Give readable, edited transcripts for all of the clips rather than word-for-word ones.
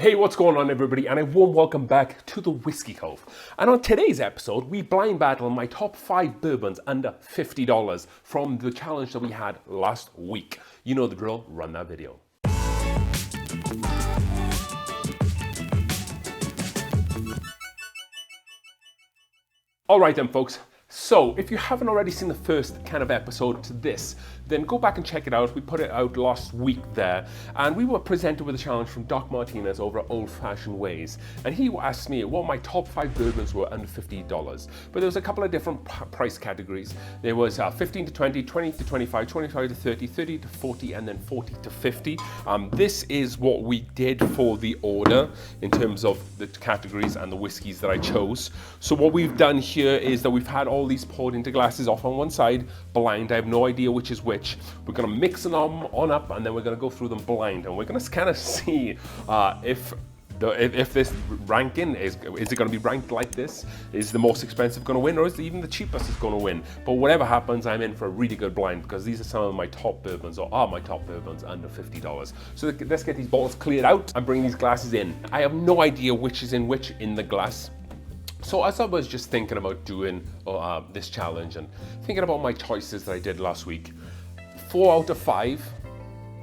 Hey, what's going on everybody, and a warm welcome back to the Whiskey Cove. And on today's episode, we blind battle my top 5 bourbons under $50 from the challenge that we had last week. You know the drill, run that video. Alright then folks, so if you haven't already seen the first kind of episode to this, then go back and check it out. We put it out last week there, and we were presented with a challenge from Doc Martinez over at Old Fashioned Ways, and he asked me what my top 5 bourbons were under $50. But there was a couple of different price categories. There was 15 to 20, 20 to 25, 25 to 30, 30 to 40, and then 40 to 50. This is what we did for the order in terms of the categories and the whiskeys that I chose. So what we've done here is that we've had all these poured into glasses off on one side, blind. I have no idea which is which. We're going to mix them on up, and then we're going to go through them blind, and we're going to kind of see if this ranking is it going to be ranked like this? Is the most expensive going to win, or is even the cheapest is going to win? But whatever happens, I'm in for a really good blind, because these are some of my top bourbons, or are my top bourbons under $50. So let's get these bottles cleared out and bring these glasses in. I have no idea which is in which in the glass. So as I was just thinking about doing this challenge and thinking about my choices that I did last week, 4 out of 5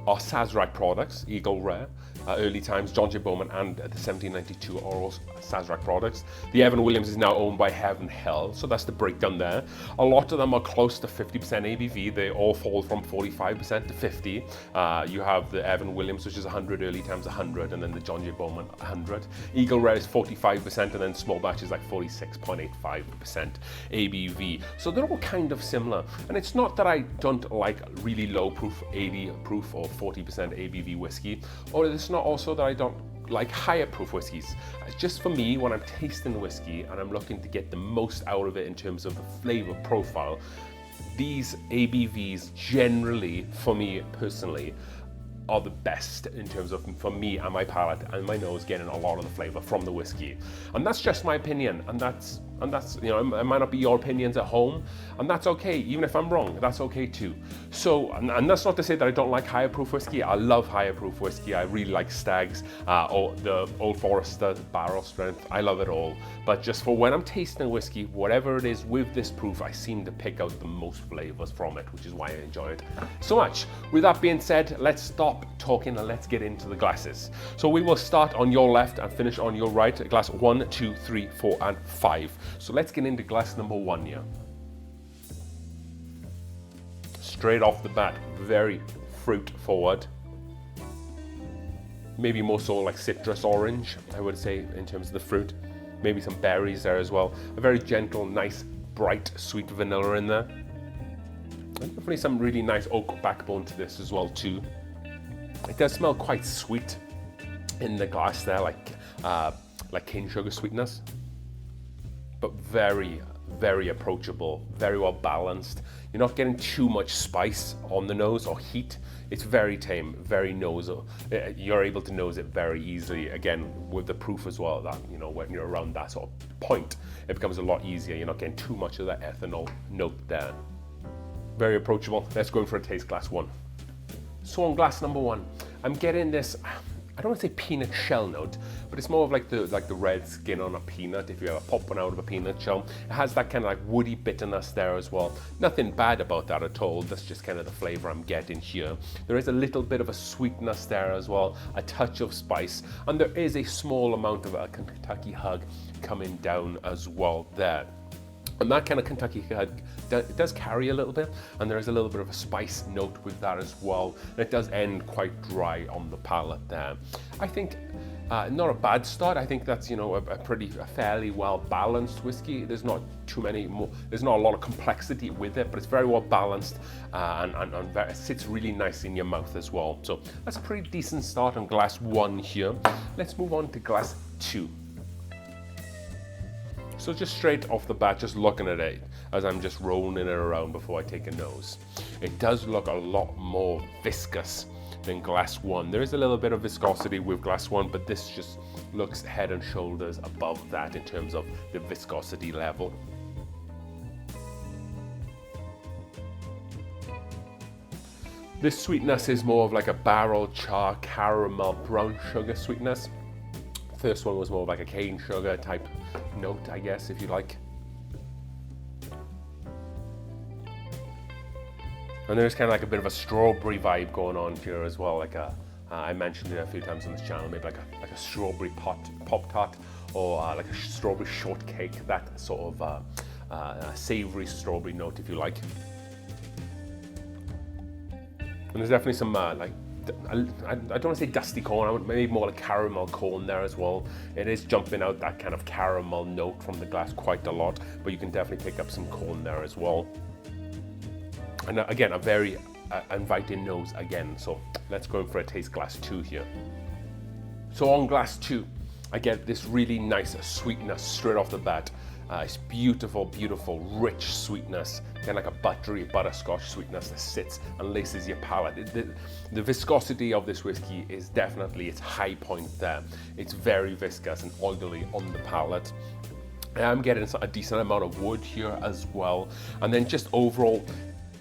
are Sazerac products, Eagle Rare, Early Times, John J. Bowman, and the 1792 are all Sazerac products. The Evan Williams is now owned by Heaven Hill, so that's the breakdown there. A lot of them are close to 50% ABV. They all fall from 45% to 50. You have the Evan Williams, which is 100, Early Times 100, and then the John J. Bowman 100. Eagle Rare is 45%, and then small batch is like 46.85% ABV. So they're all kind of similar. And it's not that I don't like really low proof, 80 proof or 40% ABV whiskey, or it's not also that I don't like higher proof whiskeys. Just for me, when I'm tasting whiskey and I'm looking to get the most out of it in terms of the flavor profile, these ABVs generally, for me personally, are the best in terms of, for me and my palate and my nose, getting a lot of the flavor from the whiskey. And that's just my opinion, and that's you know, it might not be your opinions at home, and that's okay. Even if I'm wrong, that's okay too. So, and that's not to say that I don't like higher proof whiskey. I love higher proof whiskey. I really like Stags, or the Old Forester barrel strength. I love it all. But just for when I'm tasting whiskey, whatever it is with this proof, I seem to pick out the most flavors from it, which is why I enjoy it so much. With that being said, let's stop talking and let's get into the glasses. So we will start on your left and finish on your right. Glass 1, 2, 3, 4, and 5. So let's get into glass number 1 here. Straight off the bat, very fruit forward. Maybe more so like citrus orange, I would say, in terms of the fruit. Maybe some berries there as well. A very gentle, nice, bright, sweet vanilla in there. And definitely some really nice oak backbone to this as well too. It does smell quite sweet in the glass there, like cane sugar sweetness. But very, very approachable, very well balanced. You're not getting too much spice on the nose or heat. It's very tame, very nosal. You're able to nose it very easily. Again, with the proof as well, that, you know, when you're around that sort of point, it becomes a lot easier. You're not getting too much of that ethanol note there. Very approachable. Let's go in for a taste, glass 1. So on glass number 1, I'm getting this, I don't want to say peanut shell note, but it's more of like the red skin on a peanut. If you ever pop one out of a peanut shell, it has that kind of like woody bitterness there as well. Nothing bad about that at all. That's just kind of the flavor I'm getting here. There is a little bit of a sweetness there as well, a touch of spice, and there is a small amount of a Kentucky hug coming down as well there. And that kind of Kentucky hug, it does carry a little bit, and there is a little bit of a spice note with that as well. And it does end quite dry on the palate there. I think not a bad start. I think that's, you know, a fairly well balanced whiskey. There's not too many more. There's not a lot of complexity with it, but it's very well balanced, and it sits really nice in your mouth as well. So that's a pretty decent start on glass 1 here. Let's move on to glass 2. So just straight off the bat, just looking at it as I'm just rolling it around before I take a nose, it does look a lot more viscous than glass 1. There is a little bit of viscosity with glass 1, but this just looks head and shoulders above that in terms of the viscosity level. This sweetness is more of like a barrel char caramel brown sugar sweetness. First one was more like a cane sugar type note, I guess, if you like. And there's kind of like a bit of a strawberry vibe going on here as well. Like I mentioned it a few times on this channel, maybe like a strawberry pop tart, or like a strawberry shortcake. That sort of savory strawberry note, if you like. And there's definitely some like, I don't want to say dusty corn, maybe more like caramel corn there as well. It is jumping out that kind of caramel note from the glass quite a lot, but you can definitely pick up some corn there as well. And again, a very inviting nose again. So let's go in for a taste glass 2 here. So on glass 2, I get this really nice sweetness straight off the bat. It's beautiful, beautiful, rich sweetness, kind of like a buttery butterscotch sweetness that sits and laces your palate. The viscosity of this whiskey is definitely its high point there. It's very viscous and oily on the palate. I'm getting a decent amount of wood here as well. And then just overall,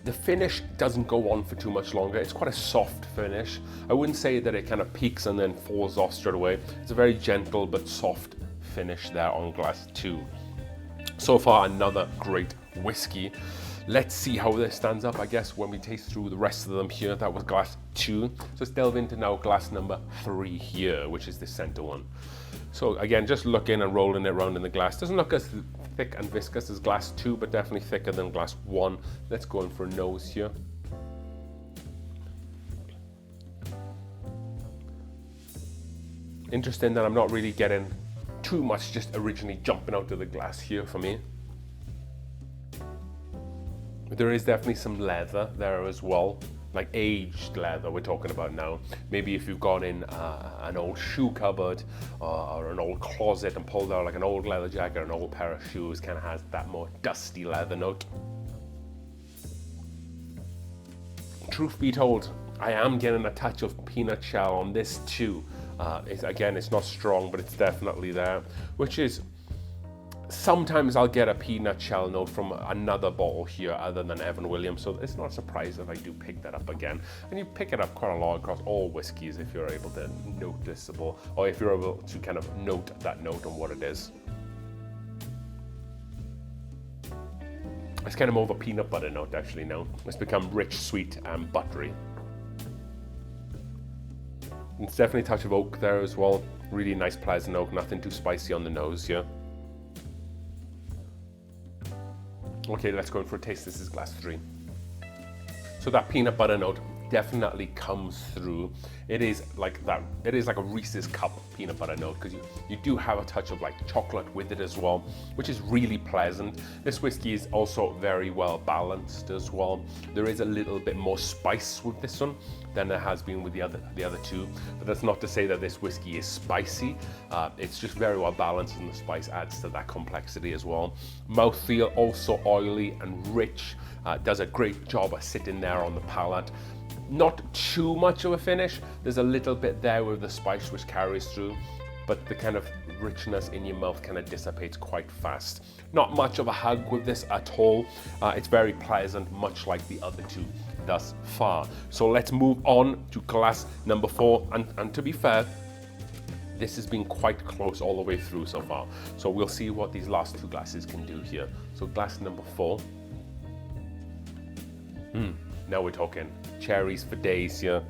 the finish doesn't go on for too much longer. It's quite a soft finish. I wouldn't say that it kind of peaks and then falls off straight away. It's a very gentle but soft finish there on glass 2. So far, another great whiskey. Let's see how this stands up, I guess, when we taste through the rest of them here. That was glass 2. So let's delve into now glass number 3 here, which is the center one. So again, just looking and rolling it around in the glass. Doesn't look as thick and viscous as glass 2, but definitely thicker than glass 1. Let's go in for a nose here. Interesting that I'm not really getting too much just originally jumping out of the glass here for me. There is definitely some leather there as well, like aged leather we're talking about now. Maybe if you've gone in an old shoe cupboard or an old closet and pulled out like an old leather jacket or an old pair of shoes, kind of has that more dusty leather note. Truth be told, I am getting a touch of peanut shell on this too. Again, it's not strong, but it's definitely there, which is, sometimes I'll get a peanut shell note from another bottle here other than Evan Williams, so it's not a surprise if I do pick that up again. And you pick it up quite a lot across all whiskies if you're able to noticeable, or if you're able to kind of note that note on what it is. It's kind of more of a peanut butter note actually now. It's become rich, sweet, and buttery. It's definitely a touch of oak there as well. Really nice pleasant oak, nothing too spicy on the nose here. Okay, let's go in for a taste. This is glass 3. So that peanut butter note definitely comes through. It is like that. It is like a Reese's cup peanut butter note, because you do have a touch of like chocolate with it as well, which is really pleasant. This whiskey is also very well balanced as well. There is a little bit more spice with this one than there has been with the other two, but that's not to say that this whiskey is spicy. It's just very well balanced, and the spice adds to that complexity as well. Mouthfeel also oily and rich. Does a great job of sitting there on the palate. Not too much of a finish. There's a little bit there with the spice which carries through, but the kind of richness in your mouth kind of dissipates quite fast. Not much of a hug with this at all. It's very pleasant, much like the other two thus far. So let's move on to glass number 4. And to be fair, this has been quite close all the way through so far. So we'll see what these last 2 glasses can do here. So glass number 4. Now we're talking cherries for days here.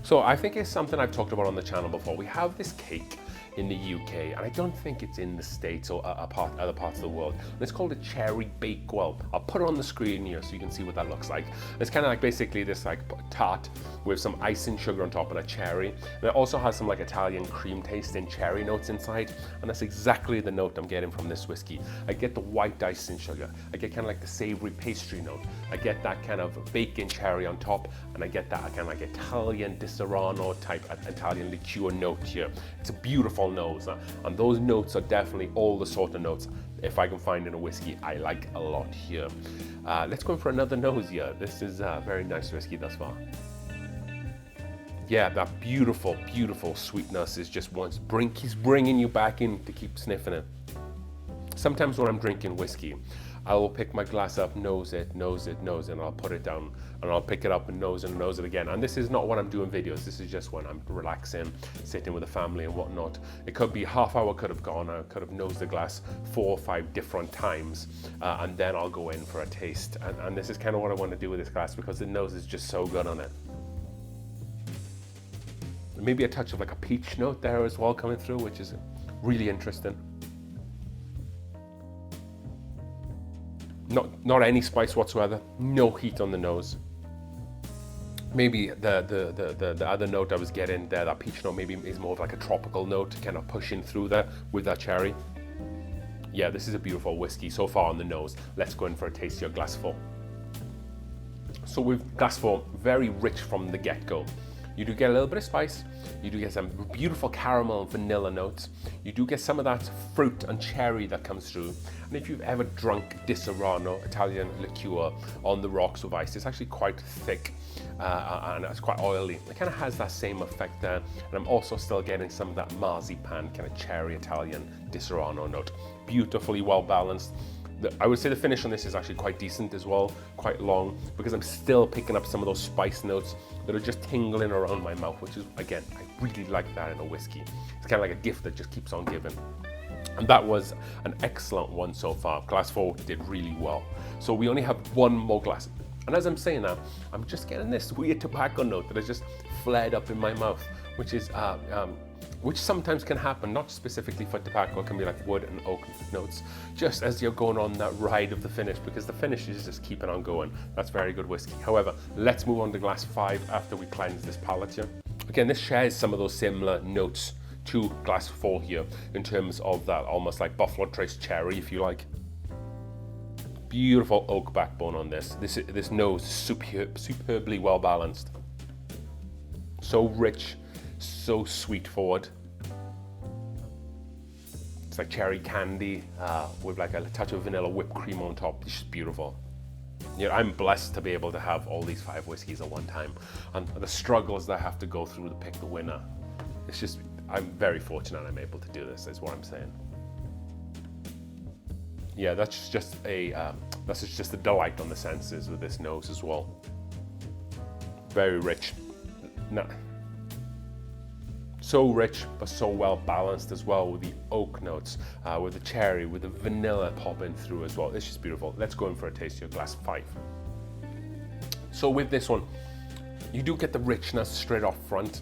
So I think it's something I've talked about on the channel before. We have this cake in the UK, and I don't think it's in the States or other parts of the world. And it's called a cherry bakewell. I'll put it on the screen here so you can see what that looks like. It's kind of like basically this like tart with some icing sugar on top and a cherry. And it also has some like Italian cream taste and cherry notes inside, and that's exactly the note I'm getting from this whiskey. I get the white icing sugar. I get kind of like the savory pastry note. I get that kind of bacon cherry on top, and I get that kind of like Italian Di Serrano type Italian liqueur note here. It's a beautiful nose, and those notes are definitely all the sort of notes, if I can find in a whiskey, I like a lot here. Let's go for another nose here. This is a very nice whiskey thus far. Yeah, that beautiful, beautiful sweetness is just he's bringing you back in to keep sniffing it. Sometimes when I'm drinking whiskey, I will pick my glass up, nose it, and I'll put it down, and I'll pick it up and nose it again. And this is not when I'm doing videos, this is just when I'm relaxing, sitting with the family and whatnot. It could be half hour could have gone, I could have nosed the glass 4 or 5 different times, and then I'll go in for a taste. And this is kind of what I want to do with this glass, because the nose is just so good on it. Maybe a touch of like a peach note there as well coming through, which is really interesting. Not any spice whatsoever, no heat on the nose. Maybe the other note I was getting there, that peach note, maybe is more of like a tropical note, kind of pushing through there with that cherry. Yeah, this is a beautiful whiskey so far on the nose. Let's go in for a taste here, glass 4. So with glass 4, very rich from the get-go. You do get a little bit of spice, you do get some beautiful caramel and vanilla notes, you do get some of that fruit and cherry that comes through. And if you've ever drunk Disaronno, Italian liqueur on the rocks with ice, it's actually quite thick and it's quite oily. It kind of has that same effect there. And I'm also still getting some of that marzipan, kind of cherry Italian Disaronno note. Beautifully well balanced. I would say the finish on this is actually quite decent as well, quite long, because I'm still picking up some of those spice notes that are just tingling around my mouth, which is, again, I really like that in a whiskey. It's kind of like a gift that just keeps on giving. And that was an excellent one so far. Glass 4 did really well. So we only have one more glass. And as I'm saying that, I'm just getting this weird tobacco note that has just flared up in my mouth, which is which sometimes can happen, not specifically for tobacco. It can be like wood and oak notes, just as you're going on that ride of the finish, because the finish is just keeping on going. That's very good whiskey. However, let's move on to glass 5 after we cleanse this palate here. Again, this shares some of those similar notes to glass 4 here, in terms of that almost like Buffalo Trace cherry, if you like. Beautiful oak backbone on this. This nose is superbly well balanced. So rich, so sweet forward. It's like cherry candy with like a touch of vanilla whipped cream on top. It's just beautiful. You know, I'm blessed to be able to have all these 5 whiskeys at one time, and the struggles that I have to go through to pick the winner. It's just, I'm very fortunate I'm able to do this, is what I'm saying. Yeah, that's just a delight on the senses with this nose as well. Very rich. No. So rich, but so well balanced as well, with the oak notes, with the cherry, with the vanilla popping through as well. It's just beautiful. Let's go in for a taste here, glass 5. So with this one, you do get the richness straight off front,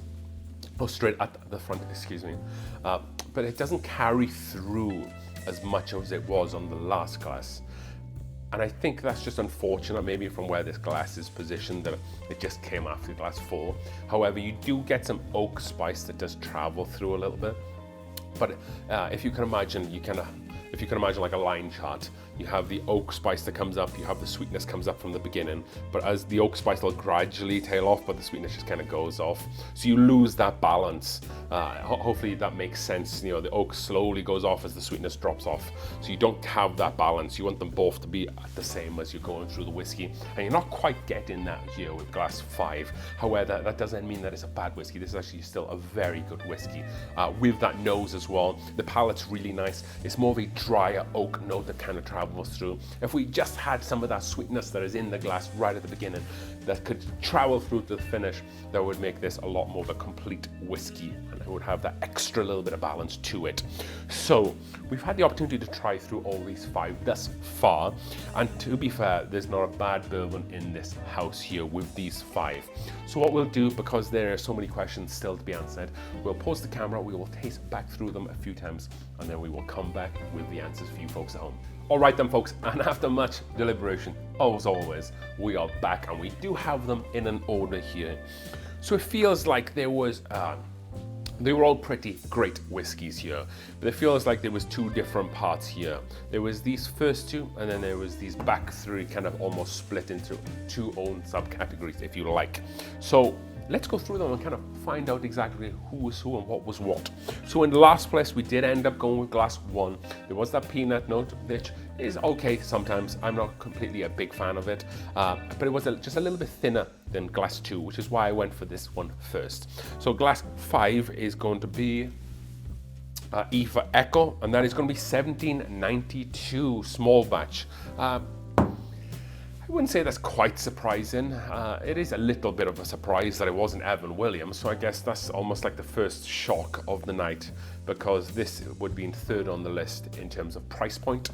or straight at the front, excuse me, but it doesn't carry through as much as it was on the last glass. And I think that's just unfortunate, maybe from where this glass is positioned, that it just came after glass 4. However, you do get some oak spice that does travel through a little bit. But if you can imagine, like a line chart, you have the oak spice that comes up, you have the sweetness comes up from the beginning, but as the oak spice will gradually tail off, but the sweetness just kind of goes off. So you lose that balance. Hopefully that makes sense. You know, the oak slowly goes off as the sweetness drops off. So you don't have that balance. You want them both to be the same as you're going through the whiskey. And you're not quite getting that here with glass 5. However, that doesn't mean that it's a bad whiskey. This is actually still a very good whiskey. With that nose as well, the palate's really nice. It's more of a drier oak note that kind of travels through. If we just had some of that sweetness that is in the glass right at the beginning that could travel through to the finish, that would make this a lot more of a complete whiskey, and it would have that extra little bit of balance to it. So we've had the opportunity to try through all these 5 thus far, and to be fair, there's not a bad bourbon in this house here with these 5. So what we'll do, because there are so many questions still to be answered, we'll pause the camera, we will taste back through them a few times, and then we will come back with the answers for you folks at home. All right then, folks, and after much deliberation, as always, we are back, and we do have them in an order here. So it feels like there was, they were all pretty great whiskies here, but it feels like there was 2 different parts here. There was these first 2, and then there was these back 3, kind of almost split into 2 own subcategories, if you like. So let's go through them and kind of find out exactly who was who and what was what. So in the last place, we did end up going with glass 1. There was that peanut note, which is okay sometimes. I'm not completely a big fan of it, but it was just a little bit thinner than glass 2, which is why I went for this one first. So glass 5 is going to be E for Echo, and that is going to be 1792 small batch. I wouldn't say that's quite surprising. It is a little bit of a surprise that it wasn't Evan Williams, so I guess that's almost like the first shock of the night, because this would be in third on the list in terms of price point.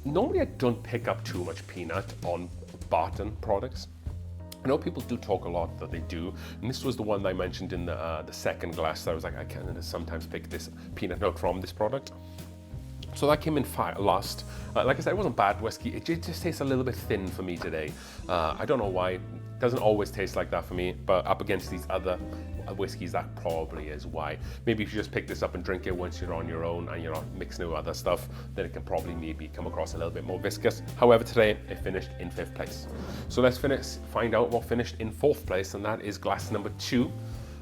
Normally I don't pick up too much peanut on Barton products. I know people do talk a lot that they do, and this was the one that I mentioned in the second glass that I was like, I can sometimes pick this peanut note from this product. So that came in last. Like I said, it wasn't bad whiskey. It just tastes a little bit thin for me today. I don't know why. It doesn't always taste like that for me, but up against these other whiskeys, that probably is why. Maybe if you just pick this up and drink it once you're on your own and you're not mixing with other stuff, then it can probably maybe come across a little bit more viscous. However, today it finished in 5th place. So let's find out what finished in 4th place, and that is glass number 2.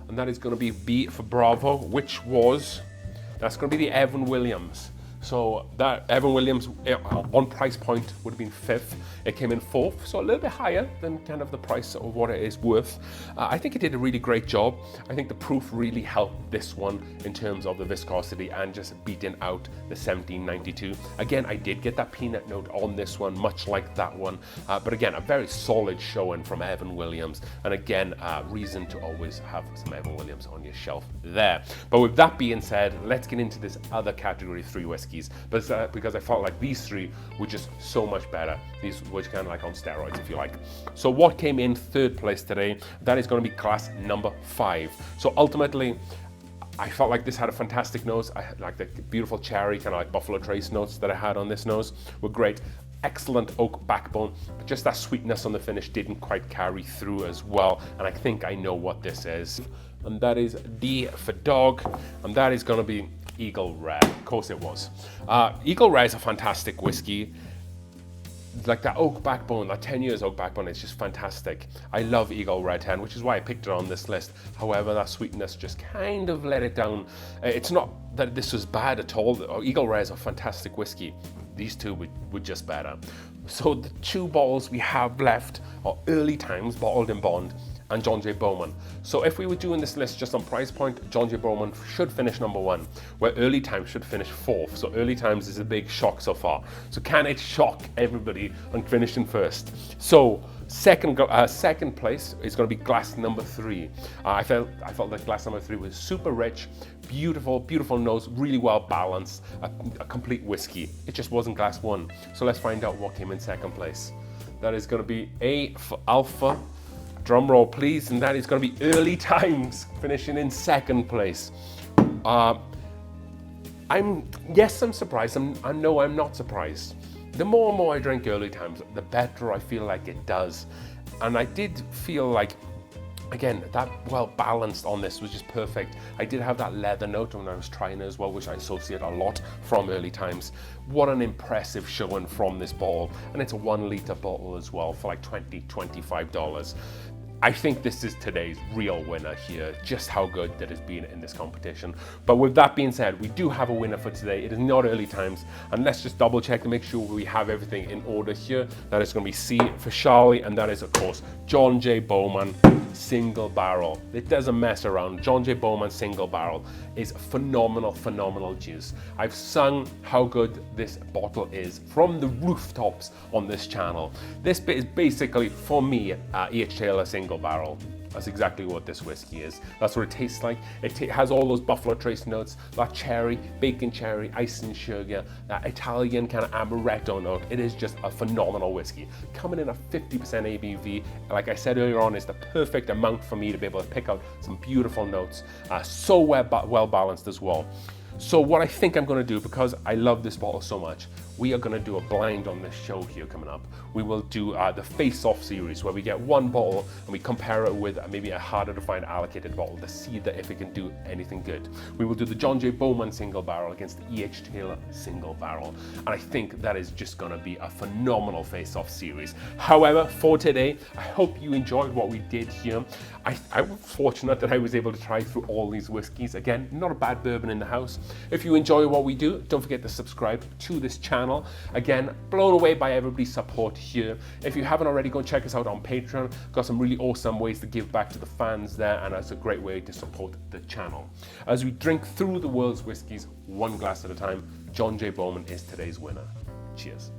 And that is going to be B for Bravo, that's going to be the Evan Williams. So that Evan Williams on price point would have been 5th. It came in 4th, so a little bit higher than kind of the price of what it is worth. I think it did a really great job. I think the proof really helped this one in terms of the viscosity and just beating out the 1792. Again, I did get that peanut note on this one, much like that one. But again, a very solid showing from Evan Williams. And again, reason to always have some Evan Williams on your shelf there. But with that being said, let's get into this other category 3 whiskeys. But because I felt like these 3 were just so much better. These were kind of like on steroids, if you like. So what came in 3rd place today, that is going to be glass number 5. So ultimately, I felt like this had a fantastic nose. I had like the beautiful cherry, kind of like Buffalo Trace notes that I had on this nose were great. Excellent oak backbone, but just that sweetness on the finish didn't quite carry through as well. And I think I know what this is. And that is D for Dog, and that is going to be Eagle Rare. Of course it was. Eagle Rare is a fantastic whiskey. Like that oak backbone, that 10 years oak backbone, it's just fantastic. I love Eagle Rare 10, which is why I picked it on this list. However, that sweetness just kind of let it down. It's not that this was bad at all. Eagle Rare is a fantastic whiskey. These 2 were just better. So the 2 bottles we have left are Early Times Bottled in Bond and John J. Bowman. So if we were doing this list just on price point, John J. Bowman should finish number 1, where Early Times should finish 4th. So Early Times is a big shock so far. So can it shock everybody on finishing 1st? So second place is going to be glass number 3. I felt that glass number 3 was super rich, beautiful nose, really well balanced, a complete whiskey. It just wasn't glass 1. So let's find out what came in 2nd place. That is going to be A for Alpha. Drum roll, please, and that is going to be Early Times, finishing in 2nd place. I'm surprised. No, I'm not surprised. The more and more I drink Early Times, the better I feel like it does. And I did feel like, again, that well balanced on this was just perfect. I did have that leather note when I was trying it as well, which I associate a lot from Early Times. What an impressive showing from this bottle. And it's a 1 litre bottle as well for like $25. I think this is today's real winner here, just how good that has been in this competition. But with that being said, we do have a winner for today. It is not Early Times, and let's just double check to make sure we have everything in order here. That is going to be C for Charlie, and that is of course John J. Bowman Single Barrel. It doesn't mess around. John J. Bowman Single Barrel is phenomenal juice. I've sung how good this bottle is from the rooftops on this channel. This bit is basically, for me, E.H. Taylor Single Barrel. That's exactly what this whiskey is. That's what it tastes like. It has all those Buffalo Trace notes, that cherry, bacon cherry, ice and sugar, that Italian kind of amaretto note. It is just a phenomenal whiskey. Coming in at 50% ABV, like I said earlier on, is the perfect amount for me to be able to pick out some beautiful notes. So well balanced as well. So what I think I'm going to do, because I love this bottle so much, we are going to do a blind on this show here coming up. We will do the face-off series, where we get one bottle and we compare it with maybe a harder to find allocated bottle to see that if it can do anything good. We will do the John J. Bowman Single Barrel against the E.H. Taylor Single Barrel. And I think that is just going to be a phenomenal face-off series. However, for today, I hope you enjoyed what we did here. I was fortunate that I was able to try through all these whiskeys. Again, not a bad bourbon in the house. If you enjoy what we do, don't forget to subscribe to this channel. channel. Again, blown away by everybody's support here. If you haven't already, go and check us out on Patreon. Got some really awesome ways to give back to the fans there, and that's a great way to support the channel. As we drink through the world's whiskies, one glass at a time, John J. Bowman is today's winner. Cheers.